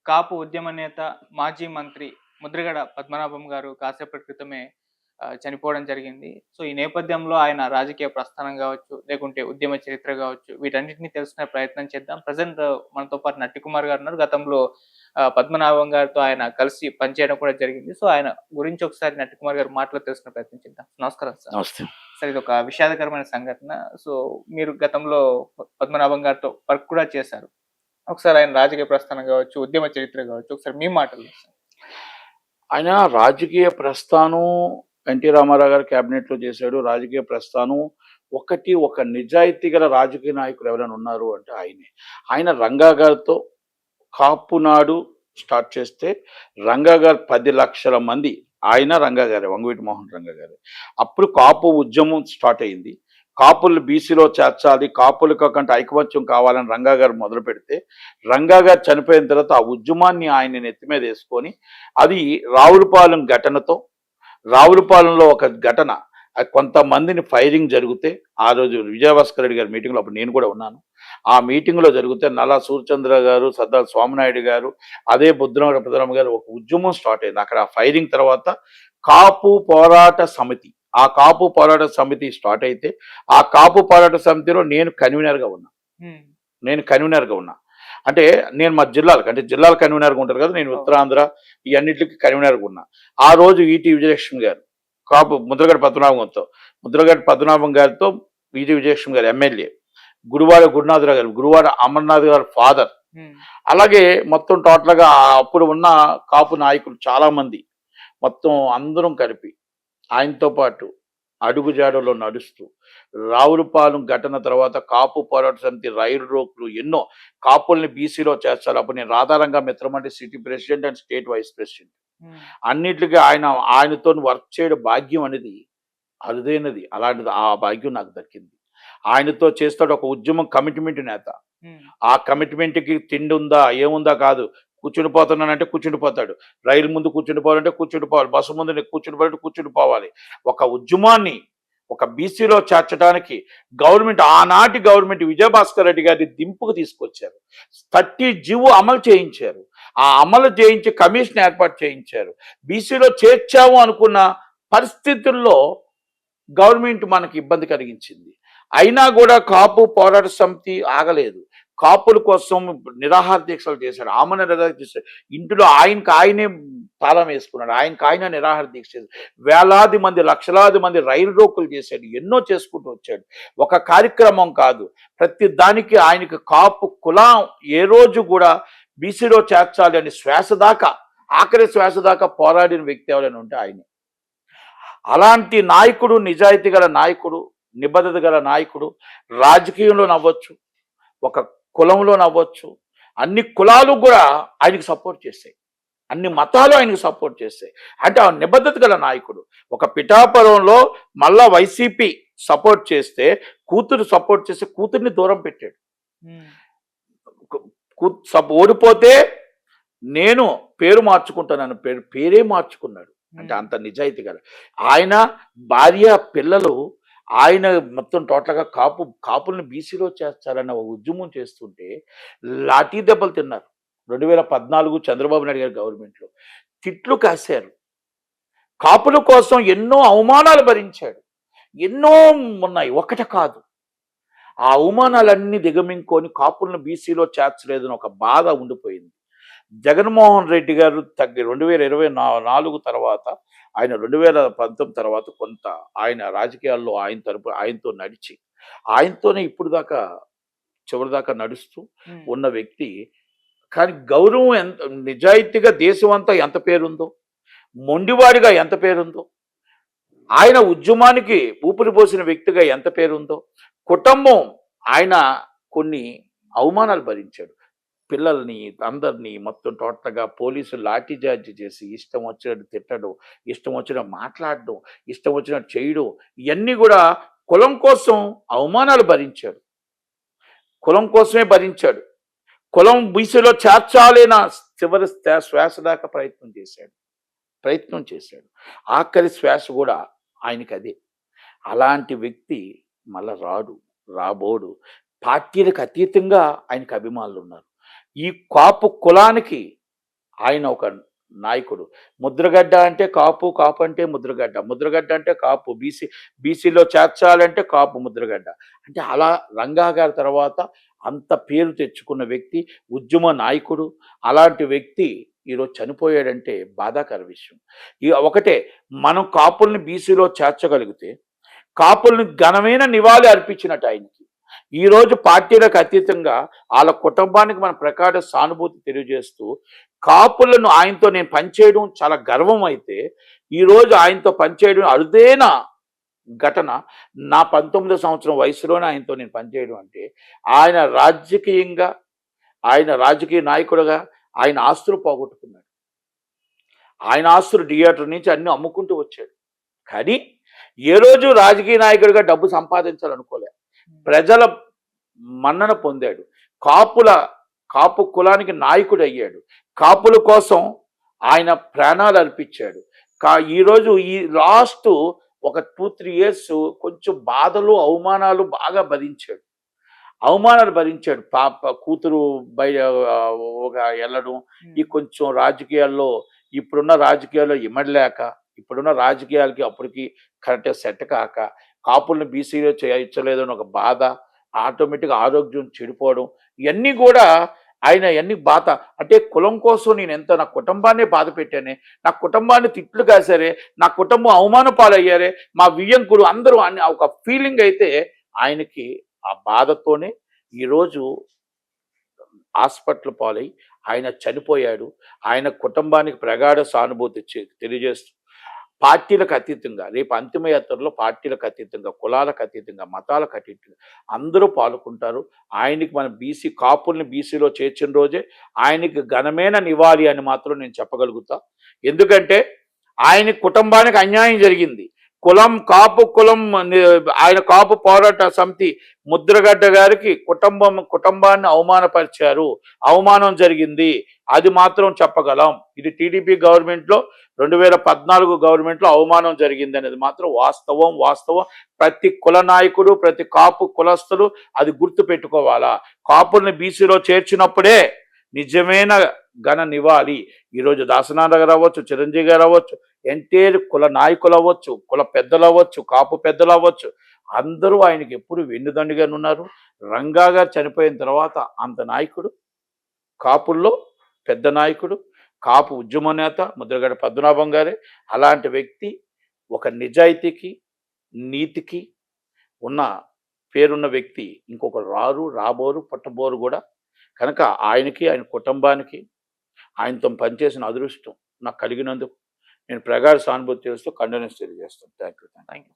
కాపు ఉద్యమ నేత, మాజీ మంత్రి ముద్రగడ పద్మనాభం గారు కాసేపటి క్రితమే చనిపోవడం జరిగింది. సో, ఈ నేపథ్యంలో ఆయన రాజకీయ ప్రస్థానం గావచ్చు, లేకుంటే ఉద్యమ చరిత్ర గావచ్చు, వీటన్నిటిని తెలుసుకునే ప్రయత్నం చేద్దాం. ప్రెజెంట్ మనతో పాటు నట్టి కుమార్ గారున్నారు. గతంలో పద్మనాభం గారితో ఆయన కలిసి పనిచేయడం కూడా జరిగింది. సో, ఆయన గురించి ఒకసారి నట్టి కుమార్ గారి మాటలో తెలుసుకునే ప్రయత్నం చేద్దాం. నమస్కారం సార్. నమస్తే. సార్, ఇదొక విషాదకరమైన సంఘటన. సో, మీరు గతంలో పద్మనాభం గారితో వర్క్ కూడా చేశారు. ఒకసారి ఆయన రాజకీయ ప్రస్థానం కావచ్చు, ఉద్యమ చరిత్ర కావచ్చు, ఒకసారి మీ మాటలు. ఆయన రాజకీయ ప్రస్థానం ఎన్టీ రామారావు గారు క్యాబినెట్లో చేశాడు. రాజకీయ ప్రస్థానం ఒక నిజాయితీ గల రాజకీయ నాయకులు ఎవరైనా ఉన్నారు అంటే ఆయనే. ఆయన రంగా గారితో కాపునాడు స్టార్ట్ చేస్తే రంగా గారు 10 లక్షల మంది, ఆయన రంగా గారే, వంగవీటి మోహన్ రంగా గారే. అప్పుడు కాపు ఉద్యమం స్టార్ట్ అయింది. కాపులు బీసీలో చేర్చాలి, కాపులకు కంటే ఐకమత్యం కావాలని రంగా గారు మొదలు పెడితే, రంగా గారు చనిపోయిన తర్వాత ఆ ఉద్యమాన్ని ఆయన నెత్తి మీద వేసుకొని, అది రావులపాలెం ఘటనతో, రావులపాలెంలో ఒక ఘటన, కొంతమందిని ఫైరింగ్ జరిగితే, ఆ రోజు విజయభాస్కర్ రెడ్డి గారి మీటింగ్లో అప్పుడు నేను కూడా ఉన్నాను. ఆ మీటింగ్లో జరిగితే నల్లా సూర్యచంద్ర గారు, సర్దార్ స్వామినాయుడు గారు, అదే బుద్ధరామ పెద్దరామ గారు, ఒక ఉద్యమం స్టార్ట్ అయింది. అక్కడ ఆ ఫైరింగ్ తర్వాత కాపు పోరాట సమితి, ఆ కాపు పోరాట సమితి స్టార్ట్ అయితే, ఆ కాపు పోరాట సమితిలో నేను కన్వీనర్గా ఉన్నా. అంటే నేను మా జిల్లాలకు, అంటే జిల్లాల కన్వీనర్గా ఉంటారు కదా, నేను ఉత్తరాంధ్ర ఈ అన్నింటికి కన్వీనర్గా ఉన్నా. ఆ రోజు ఈటీ విజయలక్ష్మి గారు, కాపు ముద్రగడ పద్మనాభం గారితో ఈటీ విజయలక్ష్మి గారు ఎమ్మెల్యే, గుడివాడ గురునాథరావు గారు, గుడివాడ అమర్నాథ్ గారు ఫాదర్, అలాగే మొత్తం టోటల్గా అప్పుడు ఉన్న కాపు నాయకులు చాలా మంది, మొత్తం అందరం కలిపి ఆయనతో పాటు అడుగుజాడలో నడుస్తూ, రావులపాలెం ఘటన తర్వాత కాపు పోరాట సమితి, రైలు రోకులు, ఎన్నో కాపుల్ని బీసీలో చేస్తారు. అప్పుడు నేను రాధారంగా మిత్రమంటే city president and state vice president. అన్నిటికీ ఆయనతో వర్క్ చేయడం భాగ్యం అనేది అరుదైనది. అలాంటిది ఆ భాగ్యం నాకు దక్కింది. ఆయనతో చేస్తాడు ఒక ఉద్యమం కమిట్మెంట్ నేత. ఆ కమిట్మెంట్కి తిండి ఉందా ఏముందా కాదు, కూర్చుని పోతున్నానంటే కూర్చుని పోతాడు, రైలు ముందు కూర్చుని పోవాలంటే కూర్చుని పోవాలి, బస్సు ముందు కూర్చుని పోవాలంటే కూర్చుని పోవాలి. ఒక ఉద్యమాన్ని ఒక బీసీలో చేర్చడానికి ఆనాటి గవర్నమెంట్ విజయభాస్కర్ రెడ్డి గారిని దింపుకు తీసుకొచ్చారు. 30 జీవో అమలు చేయించారు. ఆ అమలు చేయించి కమిషన్ ఏర్పాటు చేయించారు. బీసీలో చేర్చాము అనుకున్న పరిస్థితుల్లో గవర్నమెంట్ మనకి ఇబ్బంది కలిగించింది. అయినా కూడా కాపు పోరాట సమితి ఆగలేదు. కాపుల కోసం నిరాహార దీక్షలు చేశాడు. ఆమె నిరాహార దీక్ష, ఇంటిలో ఆయనే తాళం వేసుకున్నాడు, ఆయన నిరాహార దీక్ష చేశాడు. వేలాది మంది, లక్షలాది మంది రైలు రోకులు చేశాడు. ఎన్నో చేసుకుంటూ వచ్చాడు. ఒక కార్యక్రమం కాదు, ప్రతి దానికి ఆయనకి కాపు కులం ఏ రోజు కూడా బీసీలో చేర్చాలి అని శ్వాస దాకా, ఆఖరి శ్వాస దాకా పోరాడిన వ్యక్తి ఎవరైనా ఉంటే ఆయనే. అలాంటి నాయకుడు, నిజాయితీ గల నాయకుడు, నిబద్ధత గల నాయకుడు, రాజకీయంలో నవ్వచ్చు, ఒక కులంలో నవ్వచ్చు, అన్ని కులాలు కూడా ఆయనకు సపోర్ట్ చేస్తాయి, అన్ని మతాలు ఆయనకు సపోర్ట్ చేస్తాయి. అంటే ఆ నిబద్ధత గల నాయకుడు. ఒక పిఠాపురంలో మళ్ళా వైసీపీ సపోర్ట్ చేస్తే, కూతురు సపోర్ట్ చేస్తే కూతుర్ని దూరం పెట్టాడు. ఓడిపోతే నేను పేరు మార్చుకుంటానని పేరే మార్చుకున్నాడు. అంటే అంత నిజాయితీ గల ఆయన. భార్య, పిల్లలు, ఆయన మొత్తం టోటల్గా కాపుల్ని బీసీలో చేస్తారన్న ఉద్యమం చేస్తుంటే లాఠీ దెబ్బలు తిన్నారు. 2014 చంద్రబాబు నాయుడు గారి గవర్నమెంట్లో తిట్లు కాశారు. కాపుల కోసం ఎన్నో అవమానాలు భరించాడు. ఎన్నో ఉన్నాయి, ఒకటి కాదు. ఆ అవమానాలన్నీ దిగమింగుకొని కాపులను బీసీలో చేర్చలేదని ఒక బాధ ఉండిపోయింది. జగన్మోహన్ రెడ్డి గారు 2024 తర్వాత, ఆయన 2019 తర్వాత కొంత ఆయన రాజకీయాల్లో ఆయనతో నడిచి, ఆయనతోనే ఇప్పుడు దాకా చివరి దాకా నడుస్తూ ఉన్న వ్యక్తి. కానీ గౌరవం ఎంత, నిజాయితీగా దేశం అంతా ఎంత పేరుందో, మొండివాడిగా ఎంత పేరుందో, ఆయన ఉద్యమానికి ఊపిరి పోసిన వ్యక్తిగా ఎంత పేరుందో, కుటుంబం ఆయన కొన్ని అవమానాలు భరించాడు. పిల్లల్ని, అందరినీ మొత్తం టోటల్గా పోలీసులు లాఠీ చార్జ్ చేసి ఇష్టం వచ్చినట్టు తిట్టడం, ఇష్టం వచ్చినట్టు మాట్లాడడం, ఇష్టం వచ్చినట్టు చేయడం, ఇవన్నీ కూడా కులం కోసం అవమానాలు భరించాడు. కులం కోసమే భరించాడు. కులం బీసీలో చేర్చాలైన చివరి శ్వాస దాకా ప్రయత్నం చేశాడు. ఆఖరి శ్వాస కూడా ఆయనకి అదే. అలాంటి వ్యక్తి మళ్ళా రాబోడు. పార్టీలకు అతీతంగా ఆయనకు అభిమానులు ఉన్నారు. ఈ కాపు కులానికి ఆయన ఒక నాయకుడు. ముద్రగడ్డ అంటే కాపు, కాపు అంటే ముద్రగడ్డ, ముద్రగడ్డ అంటే కాపు, బీసీలో చేర్చాలంటే కాపు ముద్రగడ్డ. అంటే అలా రంగా గారి తర్వాత అంత పేరు తెచ్చుకున్న వ్యక్తి, ఉద్యమ నాయకుడు. అలాంటి వ్యక్తి ఈరోజు చనిపోయాడంటే బాధాకర విషయం. ఒకటే, మనం కాపుల్ని బీసీలో చేర్చగలిగితే కాపుల్ని ఘనమైన నివాళి అర్పించినట్టు ఆయనకి. ఈరోజు పార్టీలకు అతీతంగా వాళ్ళ కుటుంబానికి మన ప్రకార సానుభూతి తెలియజేస్తూ కాపులను ఆయనతో నేను పనిచేయడం చాలా గర్వం అయితే, ఈరోజు ఆయనతో పనిచేయడం అరుదైన ఘటన. నా 19 సంవత్సరం వయసులోనే ఆయనతో నేను పనిచేయడం అంటే, ఆయన రాజకీయంగా, ఆయన రాజకీయ నాయకుడుగా ఆయన ఆస్తులు పోగొట్టుకున్నాడు. ఆయన ఆస్తులు థియేటర్ నుంచి అన్ని అమ్ముకుంటూ వచ్చాడు. కానీ ఏ రోజు రాజకీయ నాయకుడిగా డబ్బు సంపాదించాలనుకోలే. ప్రజల మన్నన పొందాడు. కాపు కులానికి నాయకుడు అయ్యాడు. కాపుల కోసం ఆయన ప్రాణాలు అర్పించాడు. ఈరోజు ఈ లాస్ట్ ఒక 2-3 ఇయర్స్ కొంచెం బాధలు, అవమానాలు బాగా భరించాడు. కూతురు ఒక వెళ్ళడం, ఈ కొంచెం రాజకీయాల్లో ఇప్పుడున్న రాజకీయాల్లో ఇమడలేక, ఇప్పుడున్న రాజకీయాలకి అప్పటికి కరెక్ట్గా సెట్ కాక, కాపుల్ని బీసీలో చేయించలేదని ఒక బాధ, ఆటోమేటిక్గా ఆరోగ్యం చెడిపోవడం, ఇవన్నీ కూడా ఆయన ఎన్ని బాధ. అంటే కులం కోసం నేను ఎంత నా కుటుంబాన్ని బాధ పెట్టానే, నా కుటుంబాన్ని తిట్లు కాసారే, నా కుటుంబం అవమాన పాలయ్యారే, మా వియ్యంకుడు అందరూ అని ఒక ఫీలింగ్ అయితే ఆయనకి. ఆ బాధతోనే ఈరోజు హాస్పిటల్ పాలై ఆయన చనిపోయాడు. ఆయన కుటుంబానికి ప్రగాఢ సానుభూతి తెలియజేస్తూ పార్టీలకు అతీతంగా, రేపు అంతిమయాత్రలో పార్టీలకు అతీతంగా, కులాలకు అతీతంగా, మతాలకు అతీతంగా అందరూ పాల్గొంటారు. ఆయనకి మన కాపుల్ని బీసీలో చేర్చిన రోజే ఆయనకి ఘనమైన నివాళి అని మాత్రం నేను చెప్పగలుగుతా. ఎందుకంటే ఆయన కుటుంబానికి అన్యాయం జరిగింది. ఆయన కాపు పోరాట సమితి ముద్రగడ్డ గారికి కుటుంబాన్ని అవమానపరిచారు, అవమానం జరిగింది, అది మాత్రం చెప్పగలం. ఇది టీడీపీ గవర్నమెంట్లో 2014 గవర్నమెంట్లో అవమానం జరిగింది అనేది మాత్రం వాస్తవం. ప్రతి కుల నాయకుడు, ప్రతి కాపు కులస్తులు అది గుర్తు పెట్టుకోవాలా. కాపుల్ని బీసీలో చేర్చినప్పుడే నిజమైన ఘన నివాళి. ఈరోజు దాసనారాయణ గారు అవ్వచ్చు, చిరంజీవి గారు అవ్వచ్చు, ఎంటైర్ కుల నాయకులు అవ్వచ్చు, కుల పెద్దలు అవ్వచ్చు, కాపు పెద్దలు అవ్వచ్చు, అందరూ ఆయనకి ఎప్పుడు వెన్నుదండుగా ఉన్నారు. రంగా గారు చనిపోయిన తర్వాత అంత నాయకుడు, కాపుల్లో పెద్ద నాయకుడు, కాపు ఉద్యమ నేత ముద్రగడ పద్మనాభం గారే. అలాంటి వ్యక్తి ఒక నిజాయితీకి, నీతికి ఉన్న పేరున్న వ్యక్తి ఇంకొకరు రాబోరు, పుట్టబోరు కూడా. కనుక ఆయనకి, ఆయన కుటుంబానికి, ఆయనతో పనిచేసిన అదృష్టం నాకు కలిగినందుకు నేను ప్రగాఢ సానుభూతి చేస్తూ కండోలెన్స్ తెలియజేస్తాను. Thank you.